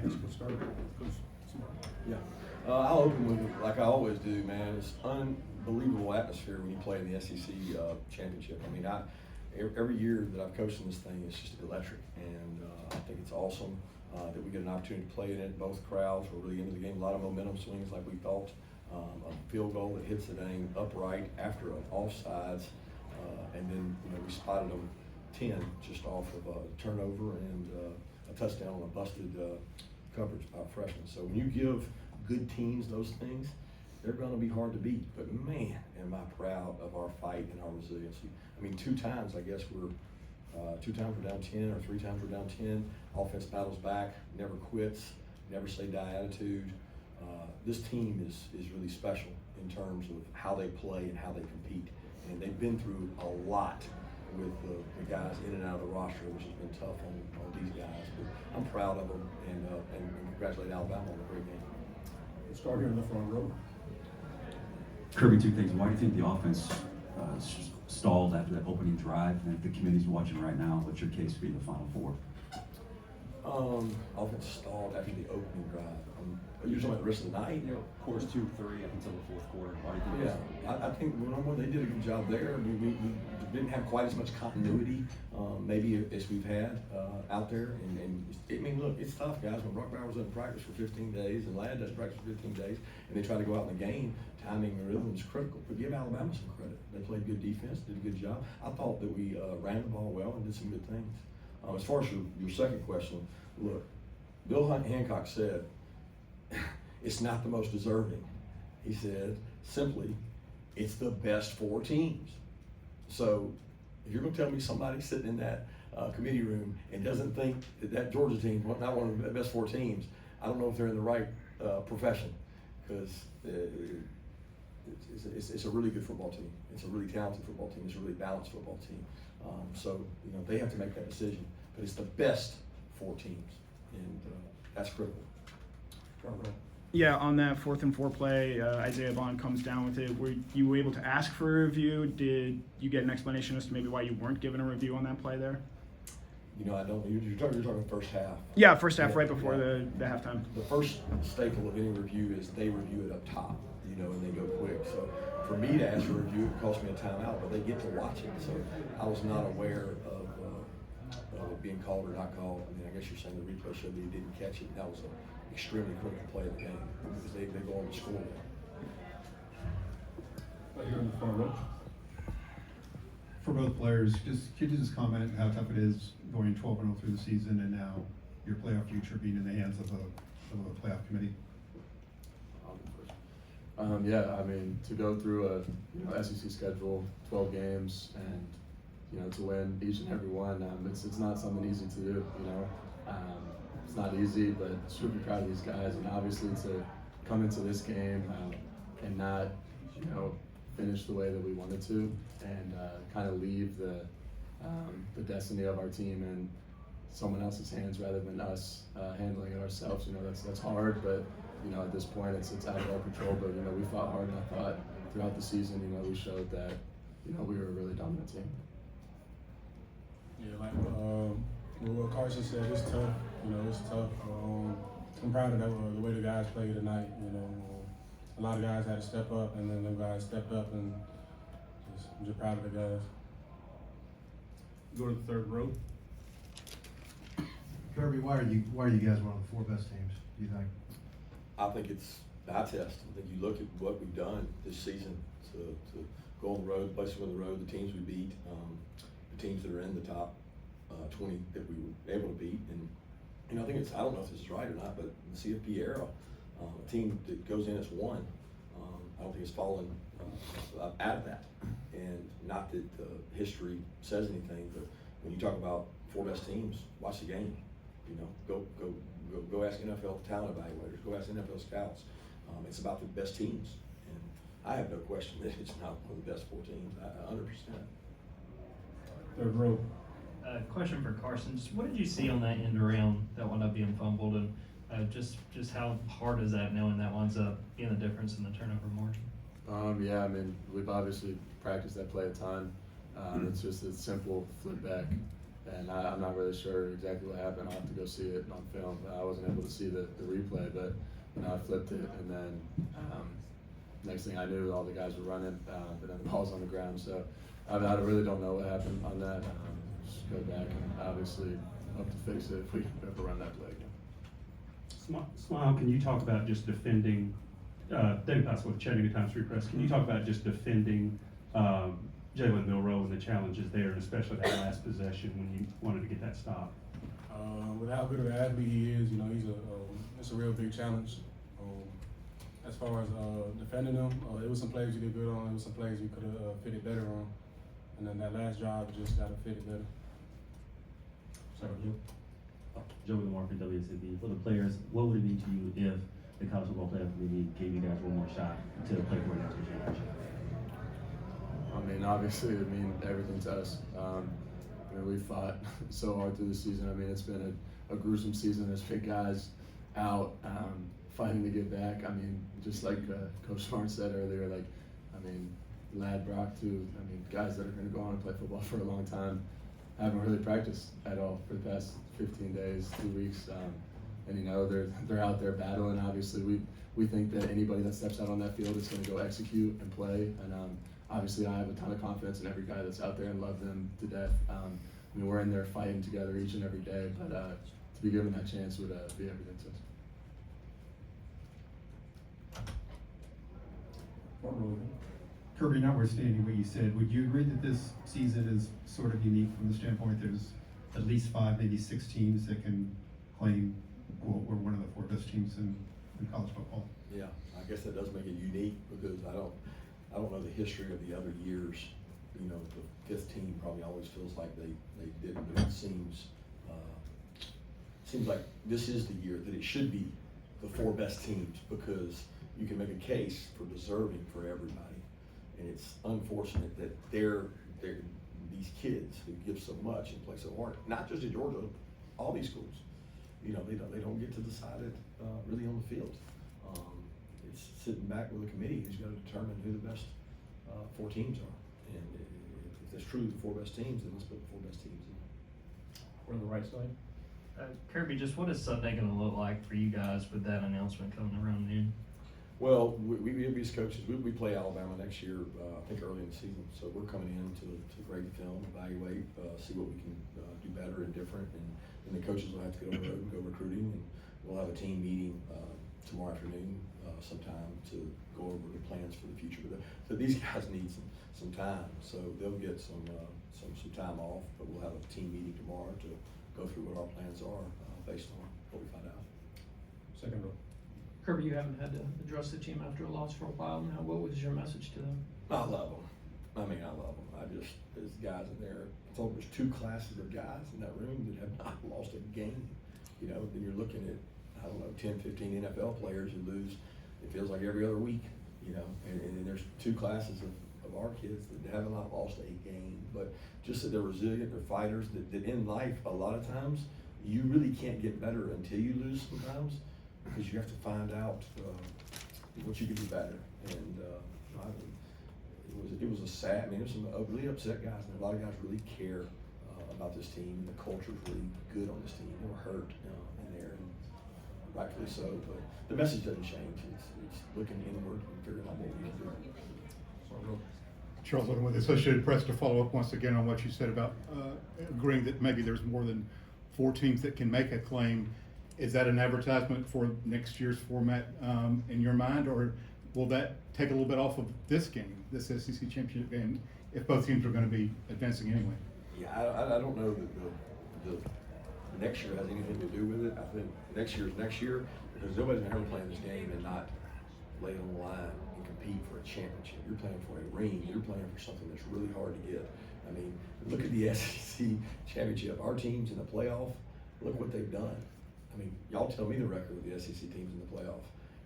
Let's get started. Coach Smart. Yeah. I'll open with, like I always do, man. It's unbelievable atmosphere when you play in the SEC championship. I mean, every year that I've coached in this thing, it's just electric, and I think it's awesome that we get an opportunity to play in it. Both crowds were really into the game. A lot of momentum swings, like we thought. A field goal that hits the dang upright after an offsides, and then we spotted them 10 just off of a turnover and a touchdown on a busted coverage by a freshman. So when you give good teams those things, they're going to be hard to beat. But man, am I proud of our fight and our resiliency. I mean, 2 times I guess we're 2 times we're down 10, or 3 times we're down 10. Offense battles back, never quits, never say die attitude. This team is really special in terms of how they play and how they compete. And they've been through a lot with the guys in and out of the roster, which has been tough on these guys. But I'm proud of them and congratulate Alabama on a great game. We'll start here in the front row. Kirby, 2 things. Why do you think the offense stalled after that opening drive? And if the committee's watching right now, what's your case for the Final Four? Offense stalled after the opening drive. You're talking about the rest of the night? Quarters 2, 3 up until the 4th quarter. Why do you think? Yeah, I think they did a good job there. We didn't have quite as much continuity, maybe as we've had out there. And I mean, look, it's tough, guys. When Brock Bowers doesn't practice for 15 days and Ladd doesn't practice for 15 days, and they try to go out in the game, timing and rhythm is critical. But give Alabama some credit. They played good defense, did a good job. I thought that we ran the ball well and did some good things. As far as your second question, look, Bill Hancock said, it's not the most deserving. He said, simply, it's the best 4 teams. So if you're going to tell me somebody sitting in that committee room and doesn't think that Georgia team is not one of the best 4 teams, I don't know if they're in the right profession, because it's a really good football team. It's a really talented football team. It's a really balanced football team. So they have to make that decision. But it's the best 4 teams, and that's critical. Yeah, on that 4th and 4 play, Isaiah Bond comes down with it. Were you able to ask for a review? Did you get an explanation as to maybe why you weren't given a review on that play there? I don't. You're talking first half. Yeah, first half, right before the halftime. The first staple of any review is they review it up top, and they go quick. So for me to ask for a review, it cost me a timeout, but they get to watch it. So I was not aware of it being called or not called. I mean, I guess you're saying the replay showed that he didn't catch it. That was an extremely critical play of the game, because they go on to score now. Right here in the front row. For both players, could you just comment how tough it is going 12-0 through the season, and now your playoff future being in the hands of a playoff committee? Yeah, I mean, to go through a SEC schedule, 12 games, and to win each and every one, it's not something easy to do. It's not easy, but super proud of these guys, and obviously to come into this game and not finish the way that we wanted to, and kind of leave the destiny of our team in someone else's hands rather than us handling it ourselves. That's hard, but at this point it's out of our control. But we fought hard, and I thought throughout the season we showed that we were a really dominant team. Yeah, like what Carson said, it's tough. It's tough. I'm proud of the way the guys played tonight. A lot of guys had to step up, and then the guys stepped up, and I'm just proud of the guys. Go to the 3rd row. Kirby, why are you guys one of the 4 best teams, do you think? I think it's the eye test. I think you look at what we've done this season to go on the road, places on the road, the teams we beat, the teams that are in the top 20 that we were able to beat. And I think I don't know if this is right or not, but the CFP era, a team that goes in as 1, I don't think it's fallen out of that. And not that history says anything, but when you talk about 4 best teams, watch the game. Go ask NFL talent evaluators, go ask NFL scouts. It's about the best teams, and I have no question that it's not one of the best 4 teams, 100%. 3rd row. Question for Carson. Just what did you see on that end around that wound up being fumbled, and just how hard is that knowing that winds up being the difference in the turnover margin? Yeah, I mean, we've obviously practiced that play a ton. It's just a simple flip back and I'm not really sure exactly what happened. I'll have to go see it on film. I wasn't able to see the replay, but I flipped it, and then next thing I knew, all the guys were running, but then the ball's on the ground. So I really don't know what happened on that. Just go back and obviously hope to fix it if we ever run that play again. Smile, can you talk about just defending, David Passel with Chattanooga Times Free Press, can you talk about just defending Jalen Milroe and the challenges there, and especially that last possession when you wanted to get that stop? With how good of an athlete he is, it's a real big challenge. As far as defending him, it was some plays you did good on, it was some plays you could have fitted better on, and then that last drive just got to fit it better. Sorry, Joe. Joe Lamar from WSNB. For the players, what would it mean to you if the college football playoff committee gave you guys one more shot to play for a national championship? I mean, obviously, it mean everything to us. We fought so hard through the season. I mean, it's been a gruesome season. There's been guys out fighting to get back. I mean, just like Coach Smart said earlier, Lad Brock too. I mean, guys that are going to go on and play football for a long time haven't really practiced at all for the past 15 days, 2 weeks. And they're out there battling. Obviously, we think that anybody that steps out on that field is going to go execute and play. And obviously, I have a ton of confidence in every guy that's out there and love them to death. We're in there fighting together each and every day, but to be given that chance would be everything to us. Kirby, notwithstanding what you said, would you agree that this season is sort of unique from the standpoint there's at least 5, maybe 6 teams that can claim, quote, we're one of the 4 best teams in college football? Yeah, I guess that does make it unique because I don't know the history of the other years. The 5th team probably always feels like they didn't, but it seems like this is the year that it should be the 4 best teams because you can make a case for deserving for everybody. And it's unfortunate that they're these kids who give so much and play so hard, not just at Georgia, all these schools, they don't get to decide it really on the field. It's sitting back with a committee who's got to determine who the best 4 teams are. And if that's truly the 4 best teams, then let's put the 4 best teams in. We're on the right side. Kirby, just what is Sunday going to look like for you guys with that announcement coming around noon? Well, we as coaches, we play Alabama next year, I think early in the season. So we're coming in to grade the film, evaluate, see what we can do better and different. And the coaches will have to get on the road and go recruiting. And we'll have a team meeting tomorrow afternoon sometime to go over the plans for the future. But these guys need some time, so they'll get some time off. But we'll have a team meeting tomorrow to go through what our plans are based on what we find out. Second row. Kirby, you haven't had to address the team after a loss for a while now. What was your message to them? I love them. I love them. There's guys in there. I told there's 2 classes of guys in that room that have not lost a game. Then you're looking at, 10, 15 NFL players who lose, it feels like every other week, and then there's 2 classes of our kids that have not lost a game, but just that they're resilient, they're fighters, that in life, a lot of times, you really can't get better until you lose sometimes, because you have to find out what you can do better. And it was a sad. There's some really upset guys, and a lot of guys really care about this team. The culture's really good on this team. They were hurt in there, and rightfully so. But the message doesn't change. It's looking inward and figuring out what we can do. Charles Oden with the Associated Press to follow up once again on what you said about agreeing that maybe there's more than 4 teams that can make a claim. Is that an advertisement for next year's format in your mind, or will that take a little bit off of this game, this SEC championship game, if both teams are going to be advancing anyway? Yeah, I don't know that the next year has anything to do with it. I think next year is next year because nobody's ever playing this game and not lay it on the line and compete for a championship. You're playing for a ring. You're playing for something that's really hard to get. Look at the SEC championship. Our teams in the playoff, look what they've done. Y'all tell me the record of the SEC teams in the playoff.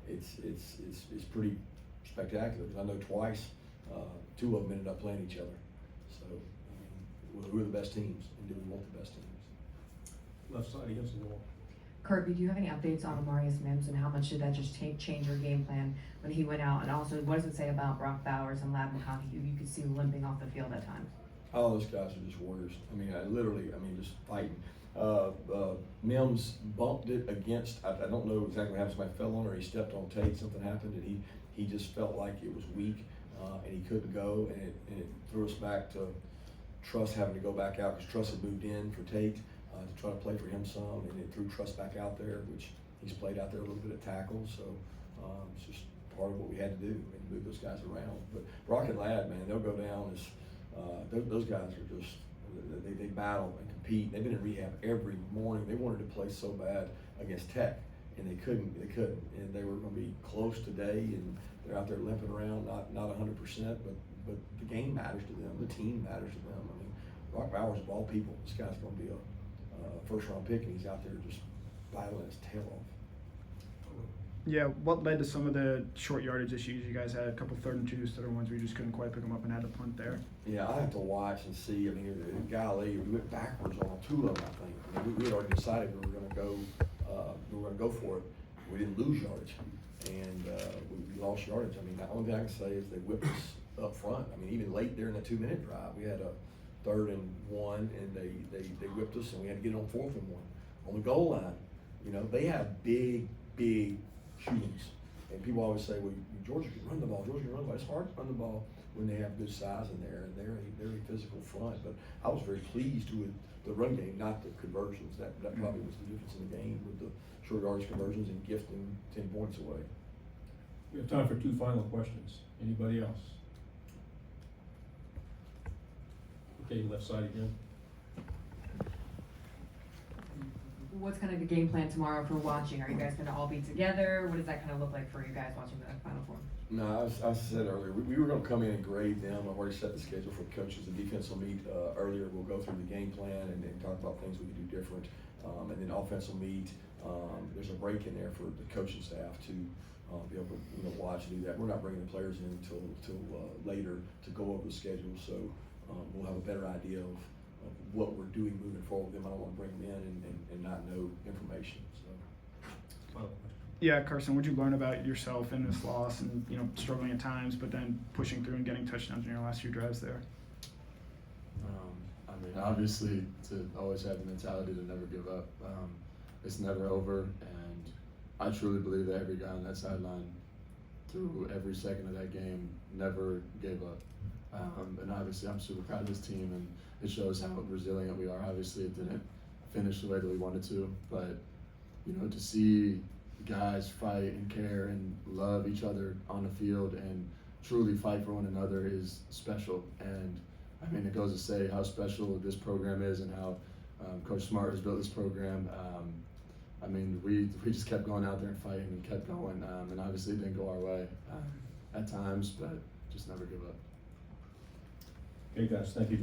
It's pretty spectacular because I know twice 2 of them ended up playing each other. So who are the best teams, and do we want the best teams? Left side against the wall. Kirby, do you have any updates on Amarius Mims and how much did that just change your game plan when he went out? And also, what does it say about Brock Bowers and Lad McConkey, who you could see limping off the field at times? All those guys are just warriors. I mean, just fighting. Mims bumped it against, I don't know exactly what happened, somebody fell on or he stepped on Tate, something happened, and he just felt like it was weak, and he couldn't go, and it threw us back to Truss having to go back out, because Truss had moved in for Tate, to try to play for him some, and it threw Truss back out there, which he's played out there a little bit at tackle, so, it's just part of what we had to do, and move those guys around. But Brock and Ladd, man, they'll go down as, those guys are just, they battle and compete. They've been in rehab every morning. They wanted to play so bad against Tech, and they couldn't. And they were going to be close today, and they're out there limping around, not 100%, but the game matters to them. The team matters to them. I mean, Brock Bowers, of all people, this guy's going to be a first-round pick, and he's out there just battling his tail off. Yeah, what led to some of the short yardage issues? You guys had a couple 3rd and 2s, other ones where you just couldn't quite pick them up and had to punt there. Yeah, I have to watch and see. I mean, golly, we went backwards on 2 of them, I think. I mean, we had already decided we were going to go for it. We didn't lose yardage, and we lost yardage. I mean, the only thing I can say is they whipped us up front. I mean, even late there in the 2-minute drive, we had a 3rd and 1, and they whipped us, and we had to get it on 4th and 1 on the goal line. You know, they have big humans, and people always say, well, Georgia can run the ball. It's hard to run the ball when they have good size in there, and they're a physical front. But I was very pleased with the run game, not the conversions. That probably was the difference in the game, with the short yardage conversions and gifting 10 points away. We have time for 2 final questions. Anybody else? Okay, left side again. What's kind of the game plan tomorrow for watching? Are you guys gonna all be together? What does that kind of look like for you guys watching the Final Four? No, I said earlier, we were going to come in and grade them. I've already set the schedule for coaches. The defense will meet earlier. We'll go through the game plan and talk about things we can do different. And then offense will meet. There's a break in there for the coaching staff to be able to watch and do that. We're not bringing the players in until later to go over the schedule, so we'll have a better idea of what we're doing moving forward with them. I don't want to bring them in and not know information. So. Yeah, Carson, what'd you learn about yourself in this loss and, struggling at times, but then pushing through and getting touchdowns in your last few drives there? I mean, obviously, to always have the mentality to never give up. It's never over, and I truly believe that every guy on that sideline, through every second of that game, never gave up. And obviously, I'm super proud of this team, and it shows how resilient we are. Obviously, it didn't finish the way that we wanted to, but to see guys fight and care and love each other on the field and truly fight for one another is special. And I mean, it goes to say how special this program is and how Coach Smart has built this program. I mean, we just kept going out there and fighting and kept going, and obviously it didn't go our way at times, but just never give up. Okay, guys, thank you very much.